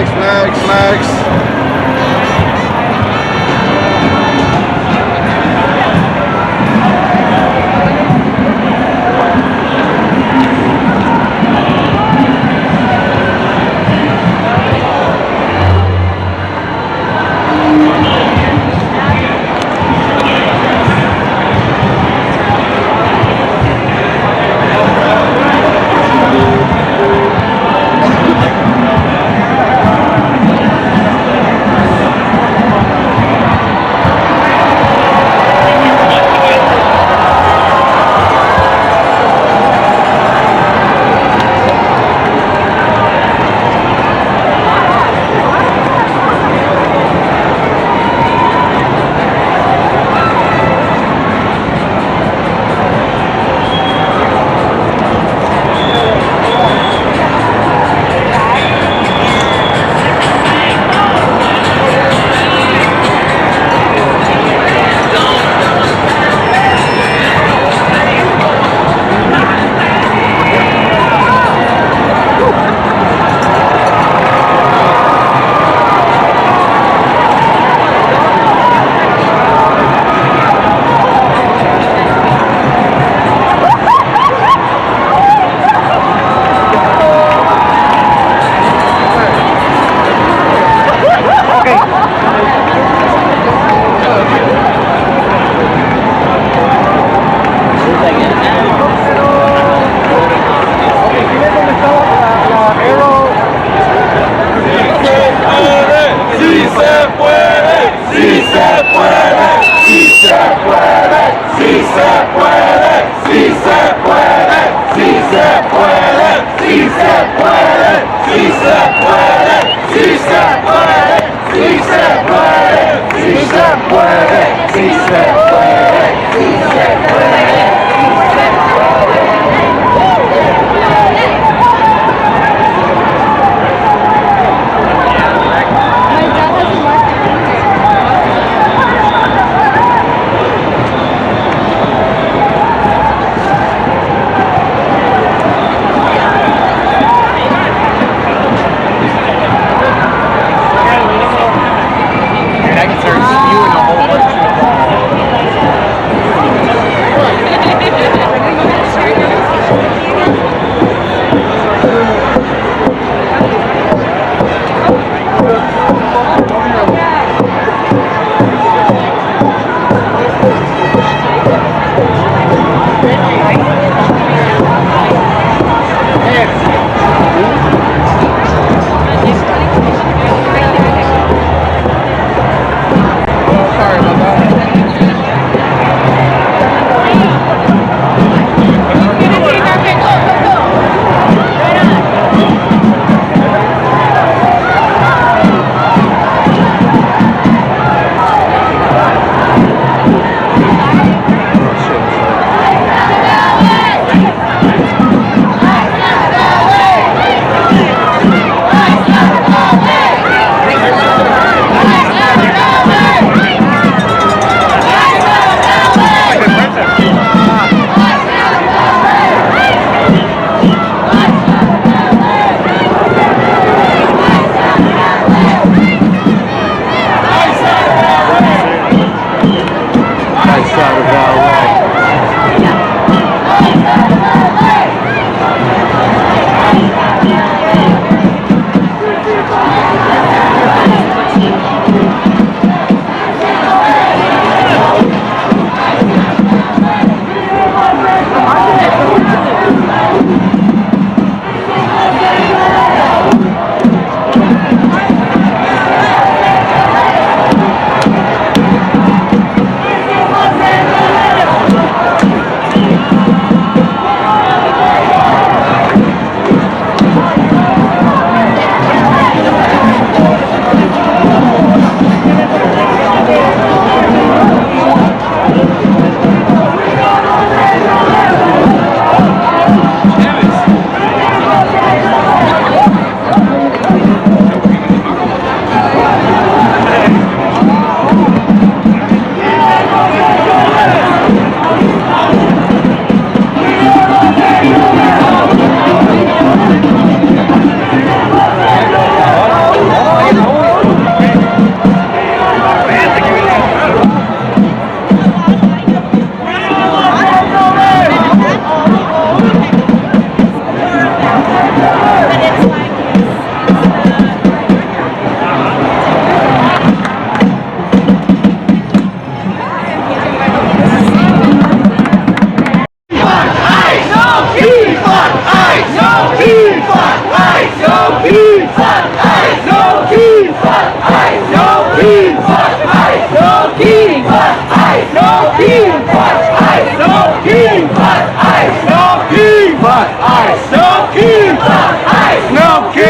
Flex.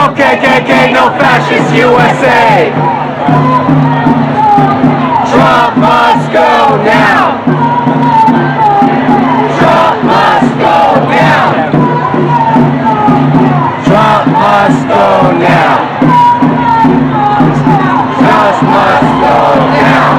No KKK, no fascist USA. Trump must go now. Trump must go down. Trump must go now. Trump must go down.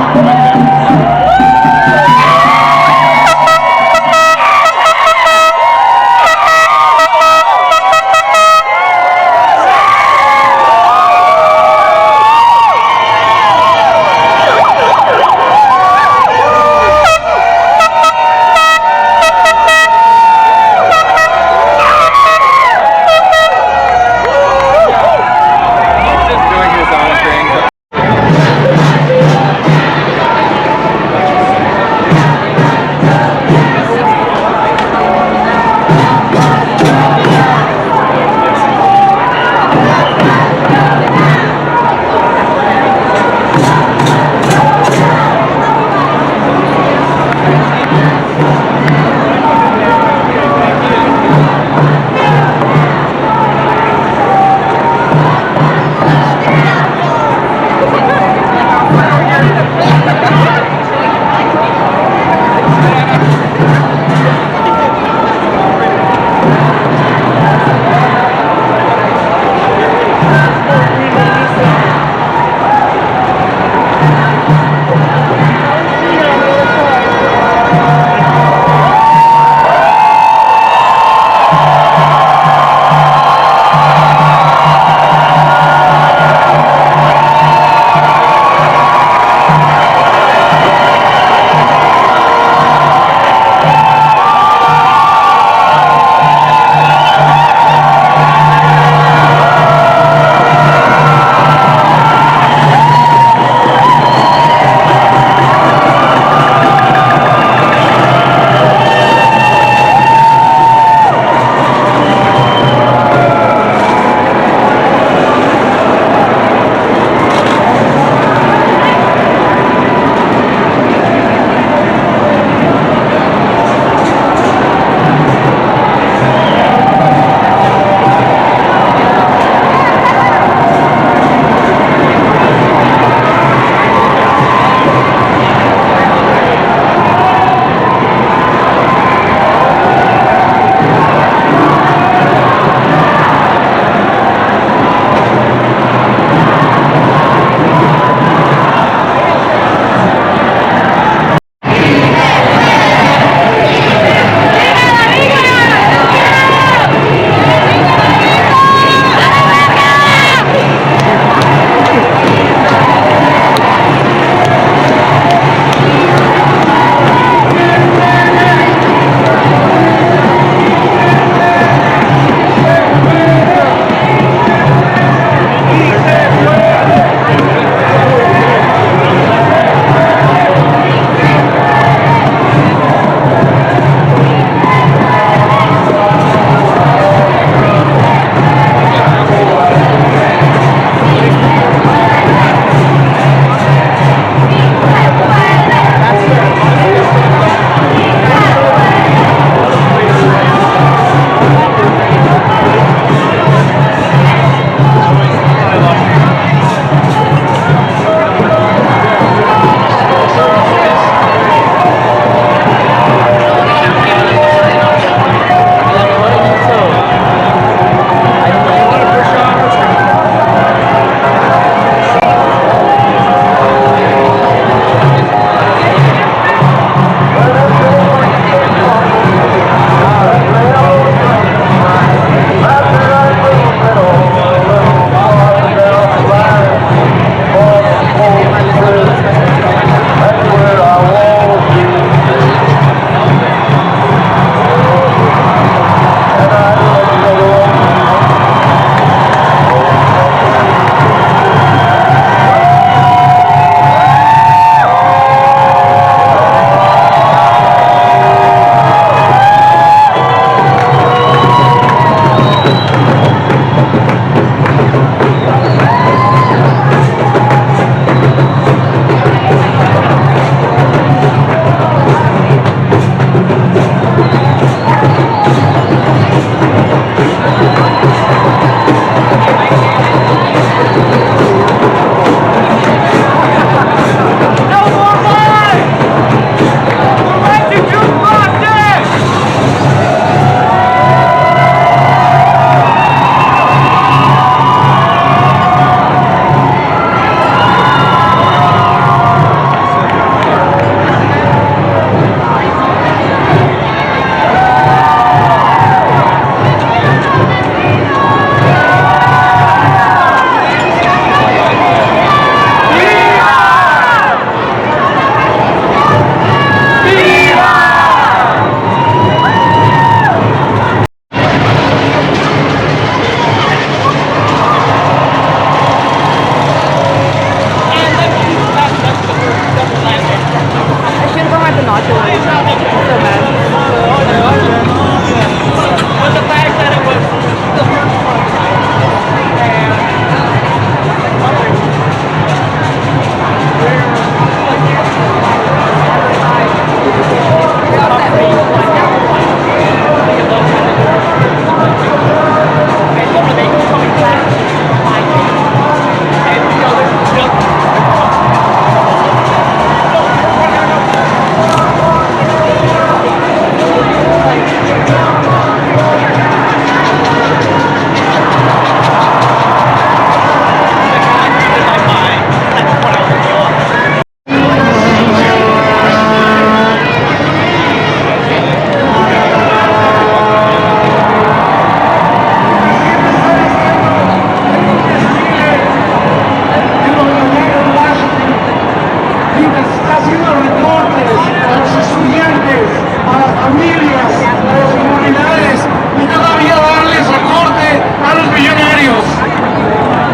los millonarios.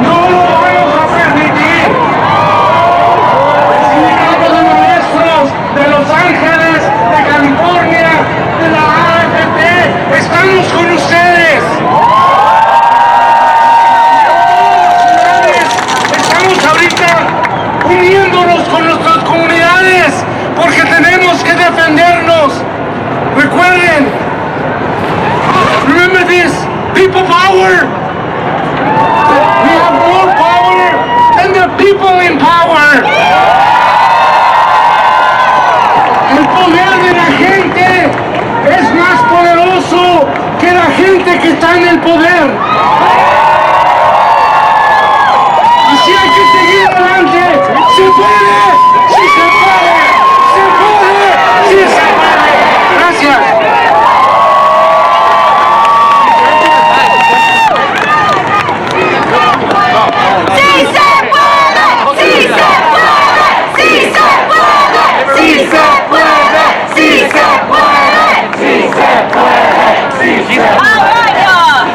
No lo vamos a permitir. El sindicato de maestros de Los Ángeles, de California, de la AFP, estamos con ustedes. Estamos ahorita uniéndonos con nuestras comunidades porque tenemos que defendernos. Recuerden, remember this, people power. We have more power than the people in power. El poder de la gente es más poderoso que la gente que está en el poder. Así hay que seguir adelante. ¡Se puede! ¡Sí se puede! ¡Se puede! ¡Sí se puede! Gracias. ¡Sí se puede! ¡Sí se puede! ¡Sí se puede! ¡Sí se puede! ¡Sí se puede! ¡Sí se puede! ¡Sí se puede! All right, y'all.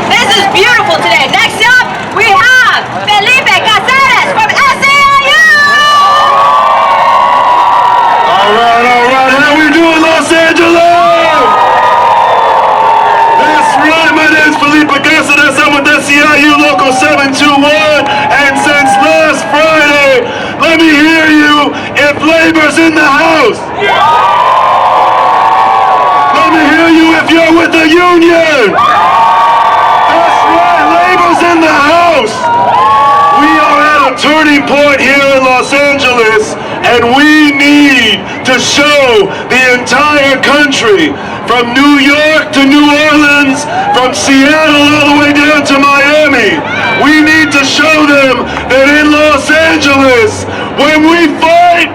This is beautiful today. Next up, we have Felipe Caceres from SEIU. All right. How we doing, Los Angeles? That's right. My name's Felipe Caceres. I'm with SEIU Local 721. And since last Friday, let me hear you if labor's in the house. Let me hear you if you're with the union. That's right. Labor's in the house. We are at a turning point here in Los Angeles, and we need to show the entire country, from New York to New Orleans, from Seattle all the way down to Miami. We need to show them that in Los Angeles, when we fight,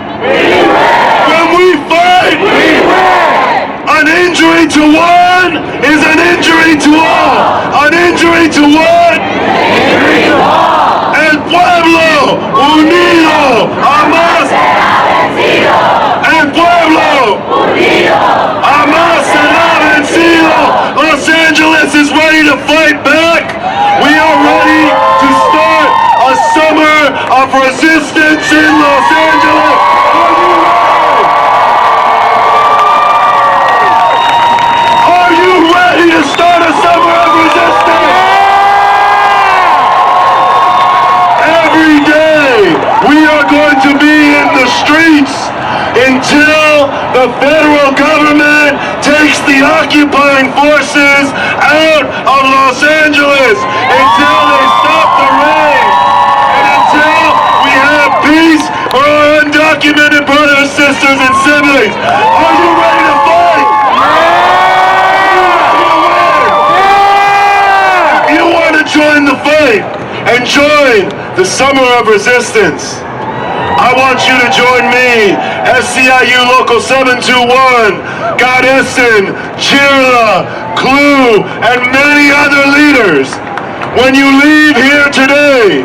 an injury to one is an injury to all. An injury to one. El pueblo unido jamás. El pueblo unido jamás será vencido. Los Angeles is ready to fight back. We are ready to start a summer of resistance in Los Angeles. Are you ready to start a summer of resistance? Every day we are going to be in the streets until the federal government takes the occupying forces out of Los Angeles, until they stop the rain, and until we have peace for our undocumented brothers, sisters, and siblings. Are you ready to fight? If you want to join the fight and join the summer of resistance, I want you to join me, SEIU Local 721, God Essen, Chirla, Clue, and many other leaders. When you leave here today,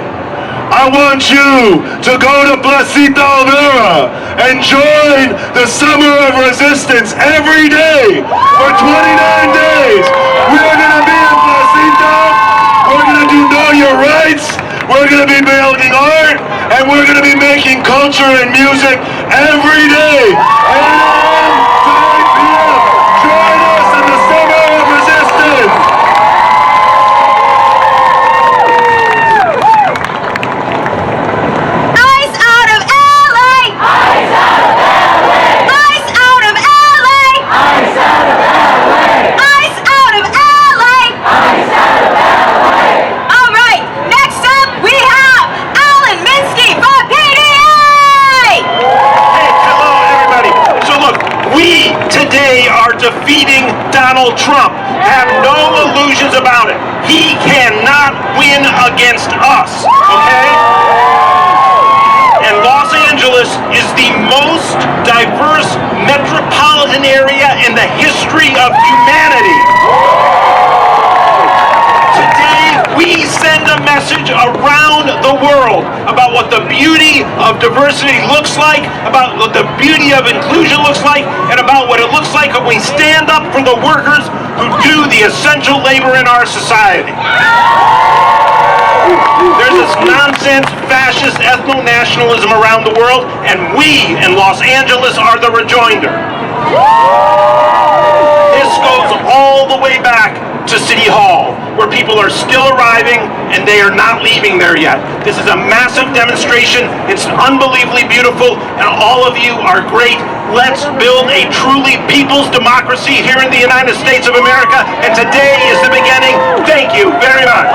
I want you to go to Placita Olvera and join the Summer of Resistance every day for 29 days. We're going to be in Placita. We're going to do Know Your Rights. We're going to be building art, and we're going to be making culture and music every day. 8 a.m. to 8 p.m. Join us in the Summer of Resistance. Ice out of LA! Ice out of LA! Ice out of LA! Ice out of LA! Ice out of LA! Ice out of LA! All right, next up we have Alan Minsky from PDA! Hey, hello everybody. So look, we today are defeating Donald Trump. Have no illusions about it. He cannot win against us, okay? And Los Angeles is the most diverse metropolitan area in the history of humanity. Today, we send a message around the world about what the beauty of of diversity looks like, about what the beauty of inclusion looks like, and about what it looks like when we stand up for the workers who do the essential labor in our society. There's this nonsense, fascist ethno-nationalism around the world, and we in Los Angeles are the rejoinder. This goes all the way back to City Hall, where people are still arriving and they are not leaving there yet. This is a massive demonstration. It's unbelievably beautiful, and all of you are great. Let's build a truly people's democracy here in the United States of America, and today is the beginning. Thank you very much.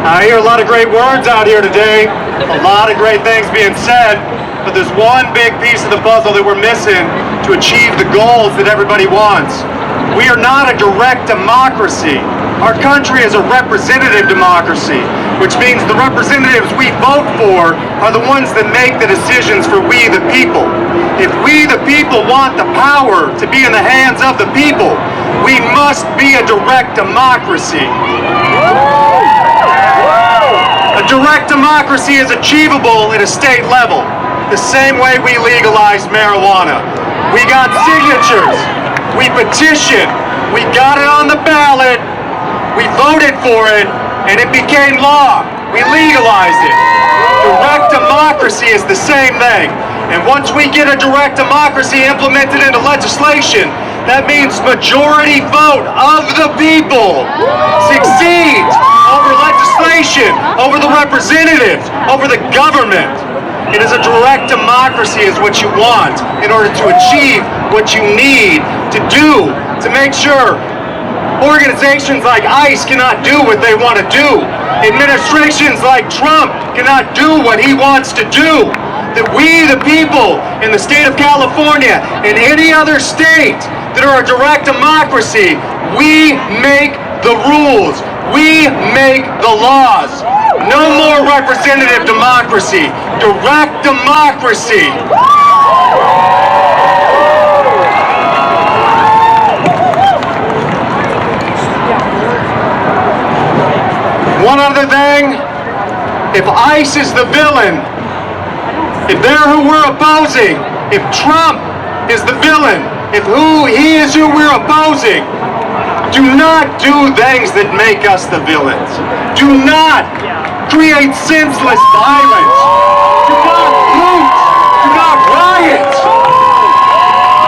I hear a lot of great words out here today, a lot of great things being said, but there's one big piece of the puzzle that we're missing to achieve the goals that everybody wants. We are not a direct democracy. Our country is a representative democracy, which means the representatives we vote for are the ones that make the decisions for we the people. If we the people want the power to be in the hands of the people, we must be a direct democracy. A direct democracy is achievable at a state level, the same way we legalized marijuana. We got signatures, we petitioned, we got it on the ballot, we voted for it, and it became law. We legalized it. Direct democracy is the same thing. And once we get a direct democracy implemented into legislation, that means majority vote of the people succeeds over legislation, over the representatives, over the government. It is a direct democracy is what you want in order to achieve what you need to do to make sure organizations like ICE cannot do what they want to do. Administrations like Trump cannot do what he wants to do. That we, the people in the state of California and any other state that are a direct democracy, we make the rules. We make the laws. No more representative democracy. Direct democracy. One other thing, if ICE is the villain, if they're who we're opposing, if Trump is the villain, if he is who we're opposing, do not do things that make us the villains. Do not create senseless violence. Do not loot. Do not riot.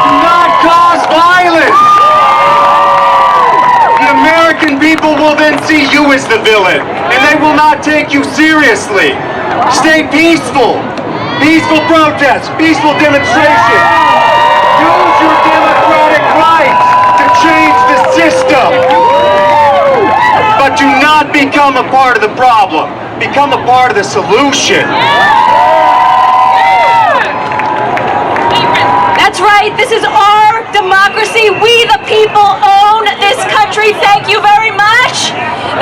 Do not cause violence. The American people will then see you as the villain, and they will not take you seriously. Stay peaceful. Peaceful protest, peaceful demonstration. Use your democratic rights to change the system. But do not become a part of the problem. Become a part of the solution. That's right. This is our democracy. We the people own this country. Thank you very much.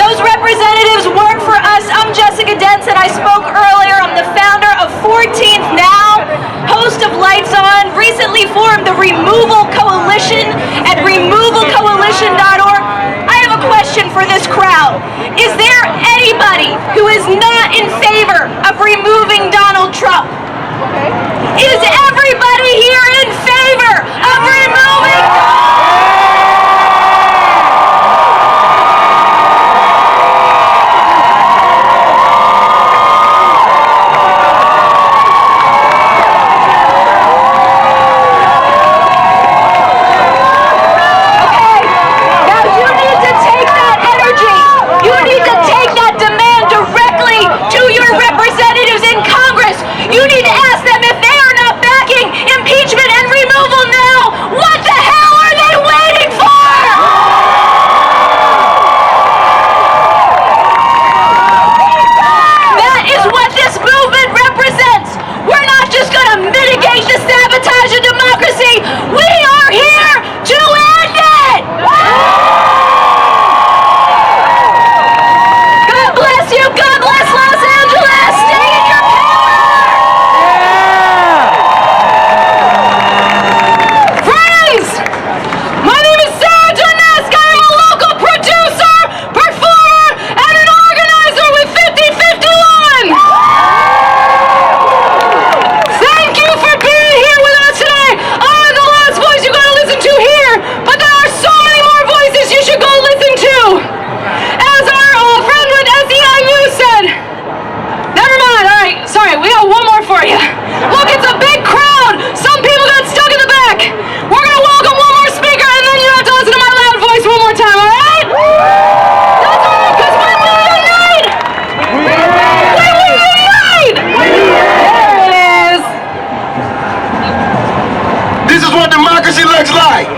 Those representatives work for us. I'm Jessica Denson. I spoke earlier. I'm the founder of 14th Now, host of Lights On, recently formed the Removal Coalition at removalcoalition.org. I have a question for this crowd. Is there anybody who is not in favor of removing Donald Trump? Is everybody here in favor of removing You need to ask them if they are not backing impeachment and removal now. What the hell are they waiting for? That is what this movement represents. We're not just going to mitigate the sabotage of democracy. We are here to end it. God bless you. God bless Los Angeles. Stay in your power. My name is Sarah Donesk. I am a local producer, performer, and an organizer with 5051. Thank you for being here with us today. I am the last voice you're going to listen to here, but there are so many more voices you should go listen to. As our old friend with SEIU said, never mind, all right, sorry, we got one more for you. Look, it's a big crowd. Some people got stuck in the back. We're going to welcome one more speaker, and then you have to listen to my loud voice one more time, all right? That's all right, because when we unite, we will unite! There it is. This is what democracy looks like.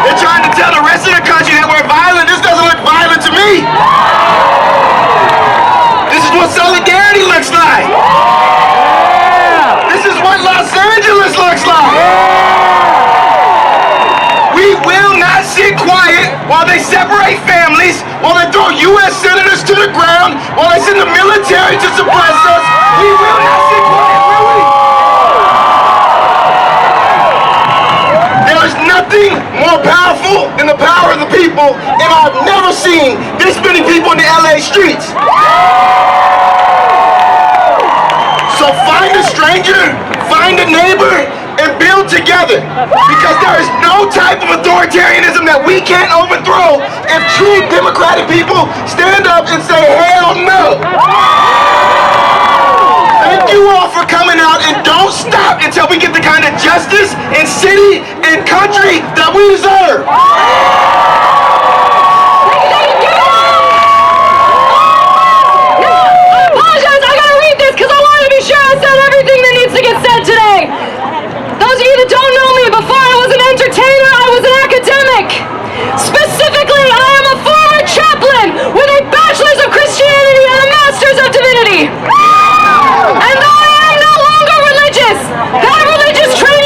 They're trying to tell the rest of the country that we're violent. This doesn't look violent to me. This is what solidarity looks like. This is what Los Angeles looks like. We will not sit quiet while they separate families, while they throw U.S. senators to the ground, while they send the military to suppress us. We will not sit quiet, will we? There is nothing more powerful than the power of the people, and I've never seen this many people in the LA streets. So find a stranger, find a neighbor, and build together. Because there is no type of authoritarianism that we can't overthrow if true democratic people stand up and say, hell no. Thank you all for coming out, and don't stop until we get the kind of justice in city and country that we deserve. Today. Those of you that don't know me, before I was an entertainer, I was an academic. Specifically, I am a former chaplain with a bachelor's of Christianity and a master's of divinity. And though I am no longer religious, that religious training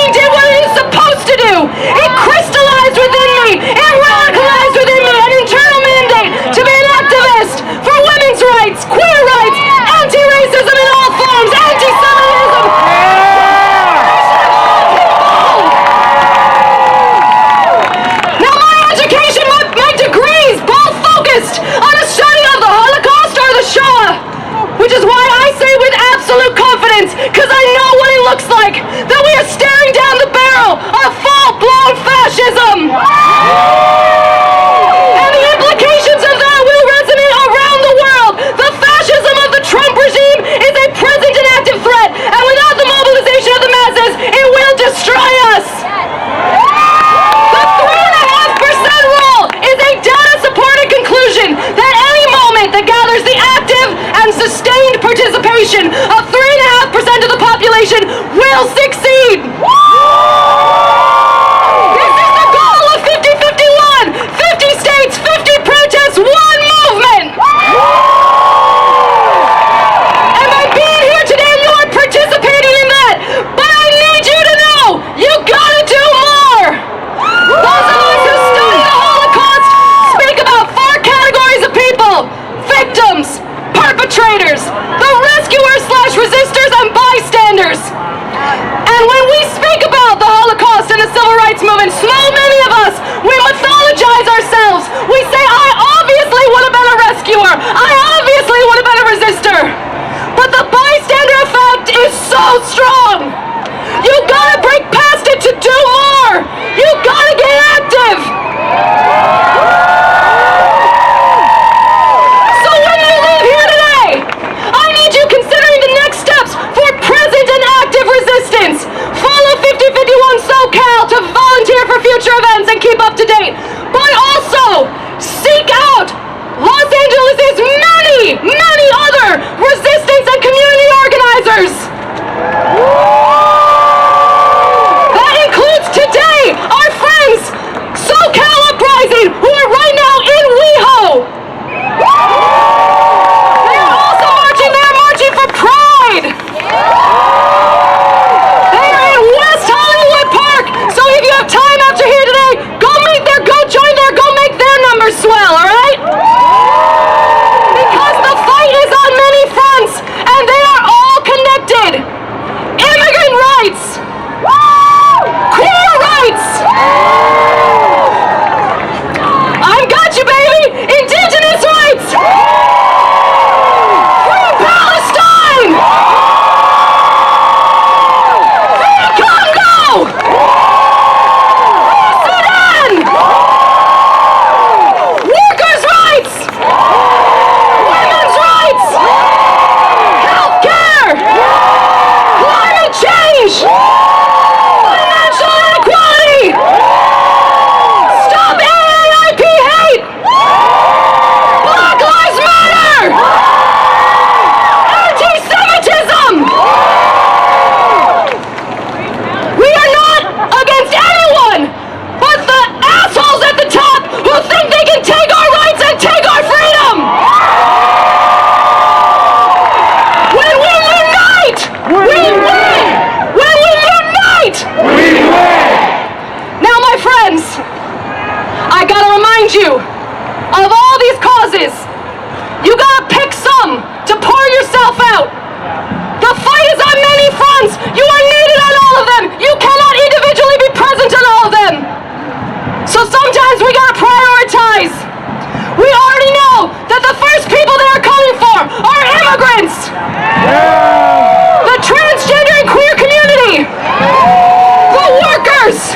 leaders.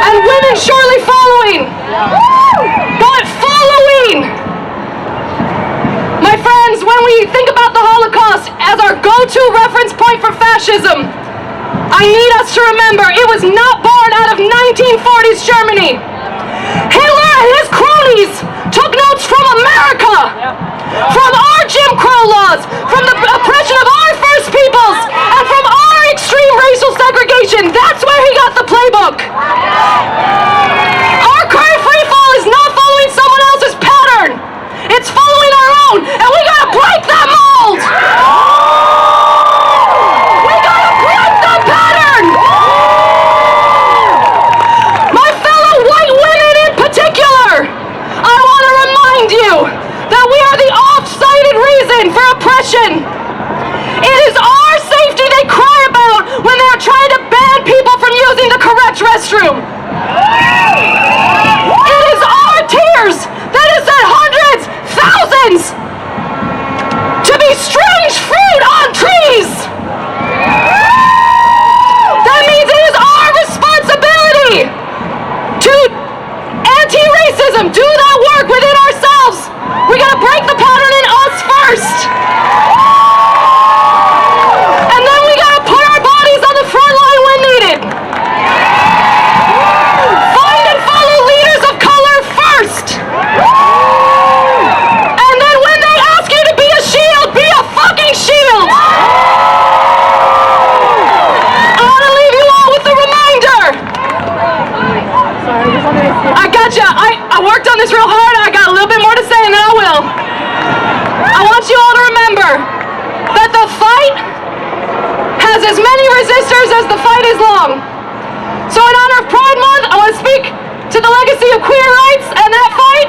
And women surely following. But following. My friends, when we think about the Holocaust as our go-to reference point for fascism, I need us to remember it was not born out of 1940s Germany. Hitler and his cronies took notes from America, from our Jim Crow laws, from the oppression of our First Peoples, and from our extreme racial segregation. That's where he got the playbook. Our current free fall is not following someone else's pattern. It's following our own, and we gotta break that mold. We gotta break that pattern. My fellow white women in particular, I want to remind you that we are the oft-cited reason for oppression. It is our safety they cry about when they are trying to ban people from using the correct restroom. It is our tears that has set hundreds, thousands to be strange fruit on trees. That means it is our responsibility to anti-racism, do that work within ourselves. We gotta break the pattern in us first. And then we gotta put our bodies on the front line when needed. Find and follow leaders of color first. And then when they ask you to be a shield, be a fucking shield. I want to leave you all with a reminder. I gotcha. I worked on this real hard. I got a little bit more to say and then I will. I want you all to remember that the fight has as many resistors as the fight is long. So in honor of Pride Month, I want to speak to the legacy of queer rights and that fight.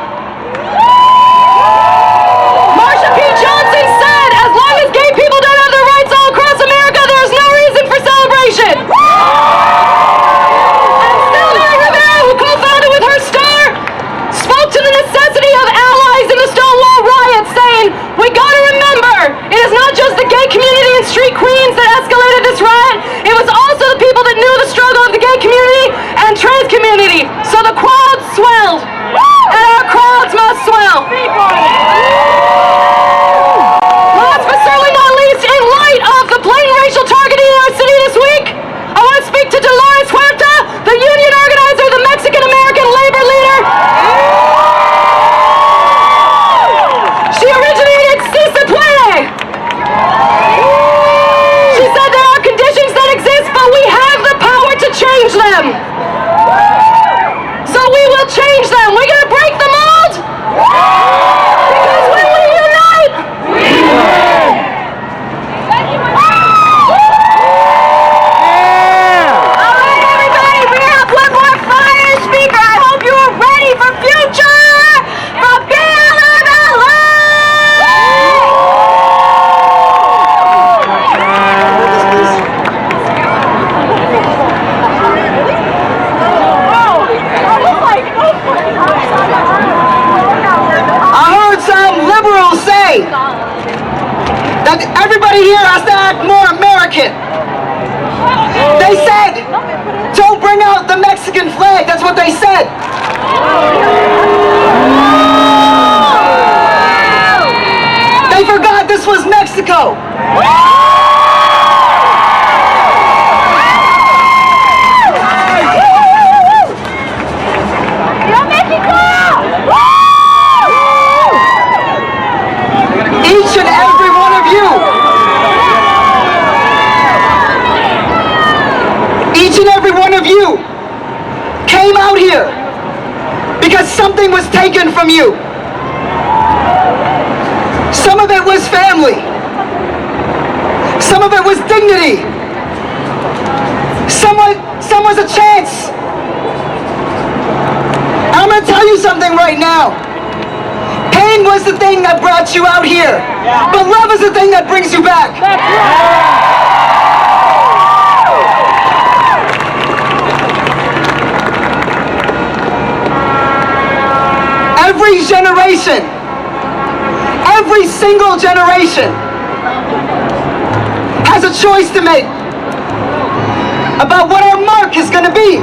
Marsha P. Johnson said, as long as gay people don't have their rights all across America, there's no reason for celebration. And Sylvia Rivera, who co-founded with her star, spoke to the necessity of allies in the Stonewall riots, saying, we gotta remember, it is not just the gay community and street queens that escalated this riot, it was also the people that knew the struggle of the gay community and trans community. So the crowd swelled, and our crowds must swell. Last but certainly not least, in light of the blatant racial targeting in our city this week, I want to speak to Dolores Huerta, the union organizer, the Mexican-American labor leader. She originated Si Se Puede. She said there are conditions that exist, but we have the power to change them. So we will change them. We're going to break the mold. Because when we unite, we win. All right, everybody, we have one more fire speaker. I hope you are ready for Future from BLM. I heard some liberals say that everybody here has to act more American. They said, don't bring out the Mexican flag. That's what they said. They forgot this was Mexico. Each and every one of you, each and every one of you came out here because something was taken from you. Some of it was family. Some of it was dignity. Some was a chance. I'm gonna tell you something right now. Pain was the thing that brought you out here, but love is the thing that brings you back. Every generation, every single generation has a choice to make about what our mark is be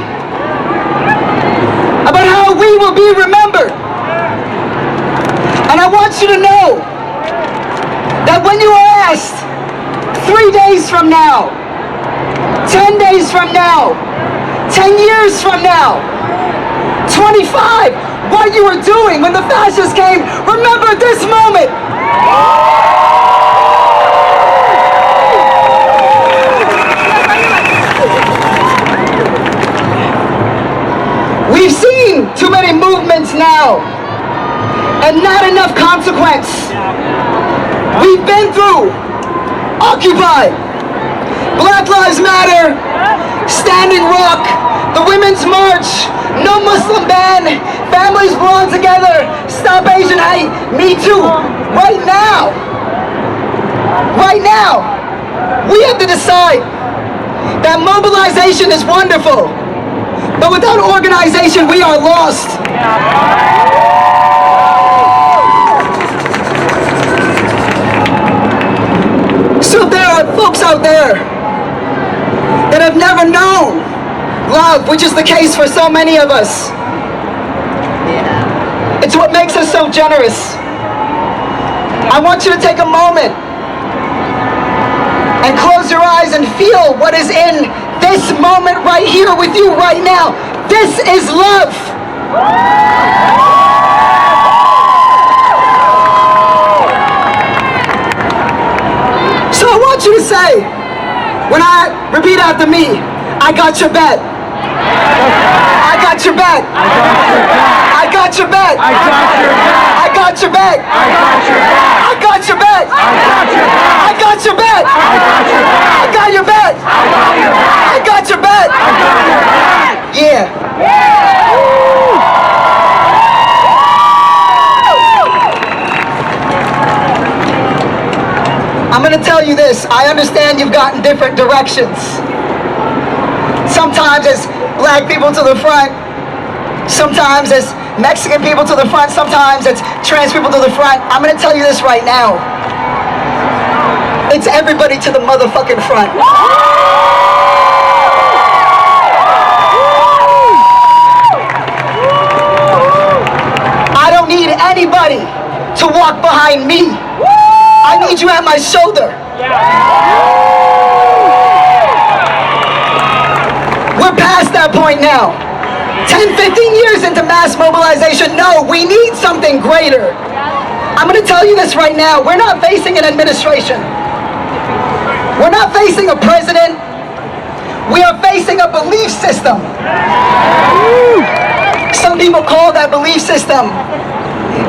about how we will be remembered. And I want you to know that when you are asked 3 days from now, 10 days from now, 10 years from now, 25, what you were doing when the fascists came, remember this moment. We've seen too many movements now, and not enough consequence. We've been through Occupy, Black Lives Matter, Standing Rock, the Women's March, No Muslim Ban, Families Belong Together, Stop Asian Hate, Me Too. Right now, we have to decide that mobilization is wonderful, but without organization, we are lost. So there are folks out there that have never known love, which is the case for so many of us. It's what makes us so generous. I want you to take a moment and close your eyes and feel what is in this moment right here with you right now. This is love. So I want you to say, when I repeat after me, I got your back. I got your back. I got your back. I got your back. I got your back. I got your back. I got your back. I got your back. Yeah. I'm gonna tell you this. I understand you've gotten different directions. Sometimes it's black people to the front. Sometimes it's Mexican people to the front. Sometimes it's trans people to the front. I'm gonna tell you this right now. It's everybody to the motherfucking front. I don't need anybody to walk behind me. I need you at my shoulder. We're past that point now. 10, 15 years into mass mobilization, no, we need something greater. I'm gonna tell you this right now, we're not facing an administration. We're not facing a president. We are facing a belief system. Some people call that belief system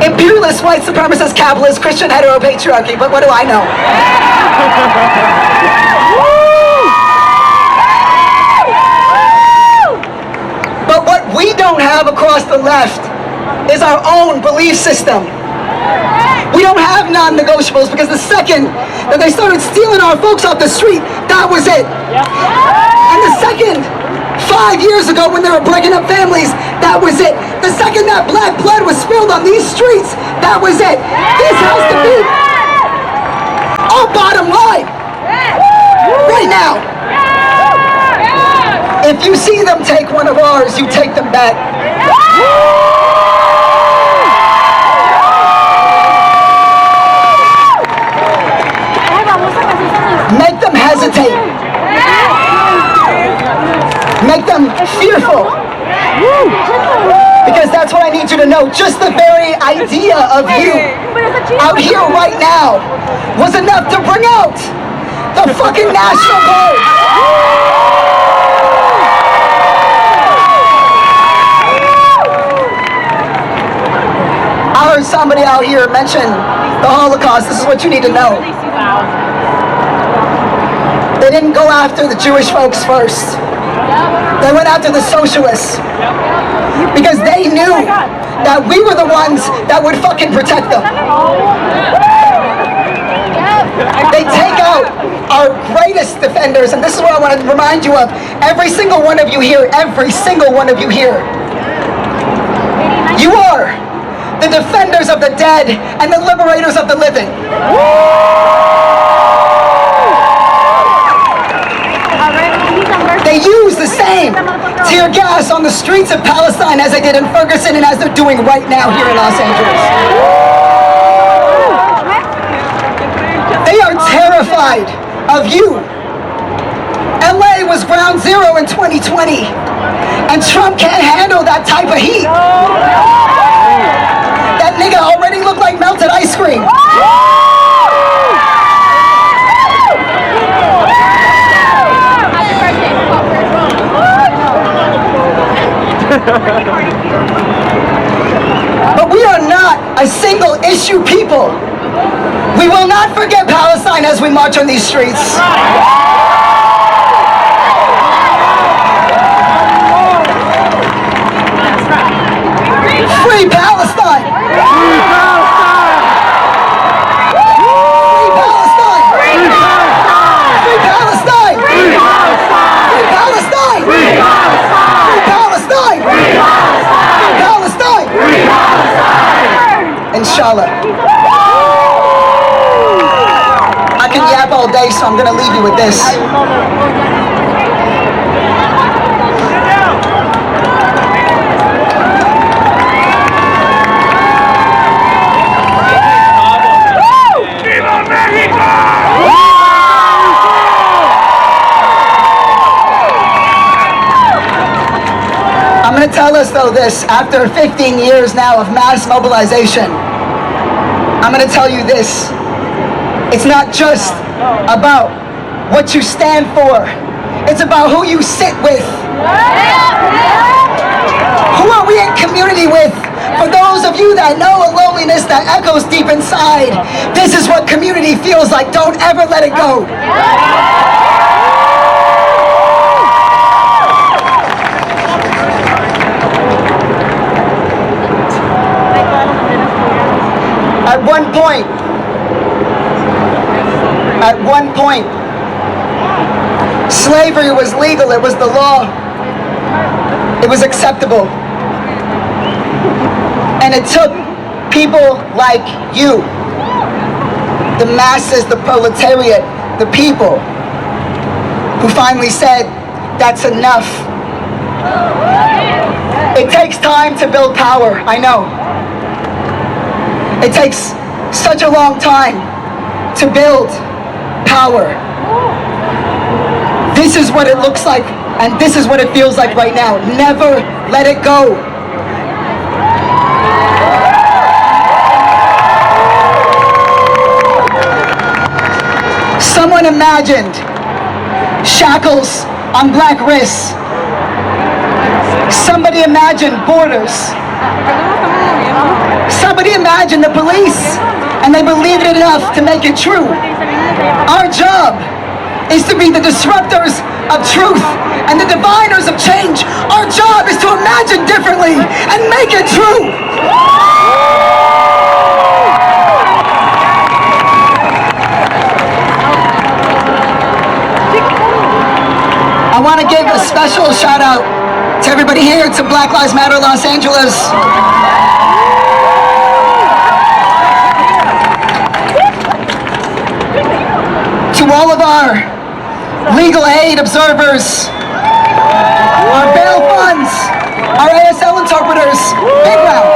imperialist, white supremacist, capitalist, Christian heteropatriarchy, but what do I know? But what we don't have across the left is our own belief system. We don't have non-negotiables because the second that they started stealing our folks off the street, that was it. And the second 5 years ago when they were breaking up families, that was it. The second that black blood was spilled on these streets, that was it. This has to be our bottom line. Right now. If you see them take one of ours, you take them back. Make them hesitate. Make them fearful. Because that's what I need you to know. Just the very idea of you out here right now was enough to bring out the fucking National Guard. I heard somebody out here mention the Holocaust. This is what you need to know. They didn't go after the Jewish folks first. They went after the socialists. Because they knew that we were the ones that would fucking protect them. They take out our greatest defenders, and this is what I want to remind you of. Every single one of you here, every single one of you here. You are the defenders of the dead and the liberators of the living. They use the same tear gas on the streets of Palestine as they did in Ferguson and as they're doing right now here in Los Angeles. They are terrified of you. LA was ground zero in 2020, and Trump can't handle that type of heat. That nigga already looked like melted ice cream. But we are not a single issue people. We will not forget Palestine as we march on these streets. Free Palestine! Free Palestine! Free Palestine! Free Palestine! Free Palestine! Free Palestine! Free Palestine! Free Palestine! Inshallah. I can yap all day, so I'm gonna leave you with this. I'm going to tell us, though, this. After 15 years now of mass mobilization, I'm going to tell you this. It's not just about what you stand for. It's about who you sit with. Who are we in community with? For those of you that know a loneliness that echoes deep inside, this is what community feels like. Don't ever let it go. At one point, slavery was legal, it was the law, it was acceptable. And it took people like you, the masses, the proletariat, the people, who finally said, that's enough. It takes time to build power, I know. It takes such a long time to build power. This is what it looks like, and this is what it feels like right now. Never let it go. Someone imagined shackles on black wrists. Somebody imagined borders. Somebody imagined the police, and they believed it enough to make it true. Our job is to be the disruptors of truth and the diviners of change. Our job is to imagine differently and make it true. I want to give a special shout out to everybody here, to Black Lives Matter Los Angeles. To all of our legal aid observers, our bail funds, our ASL interpreters, big round.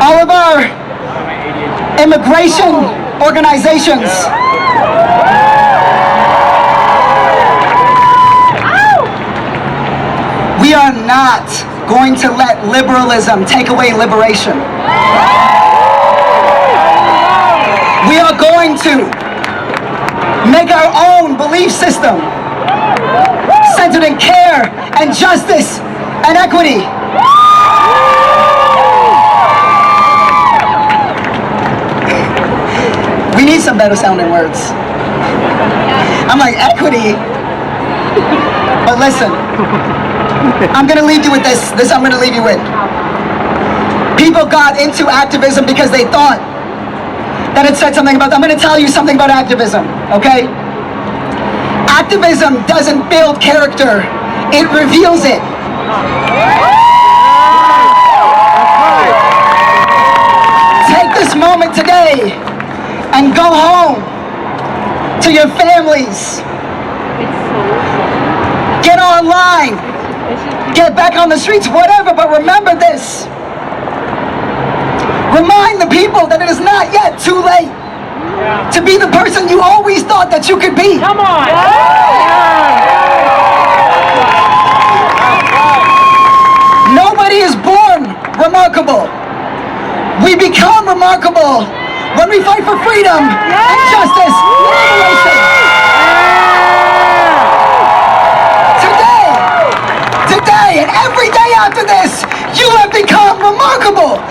All of our immigration organizations. We are not going to let liberalism take away liberation. We are going to make our own belief system centered in care and justice and equity. We need some better sounding words. I'm like, equity? But listen, I'm gonna leave you with this. This I'm gonna leave you with. People got into activism because they thought that it said something about them. I'm gonna tell you something about activism, okay? Activism doesn't build character, it reveals it. Take this moment today and go home to your families. Get online, get back on the streets, whatever, but remember this. Remind the people that it is not yet too late to be the person you always thought that you could be. Come on. Nobody is born remarkable. We become remarkable when we fight for freedom and justice and liberation. Today and every day after this, you have become remarkable.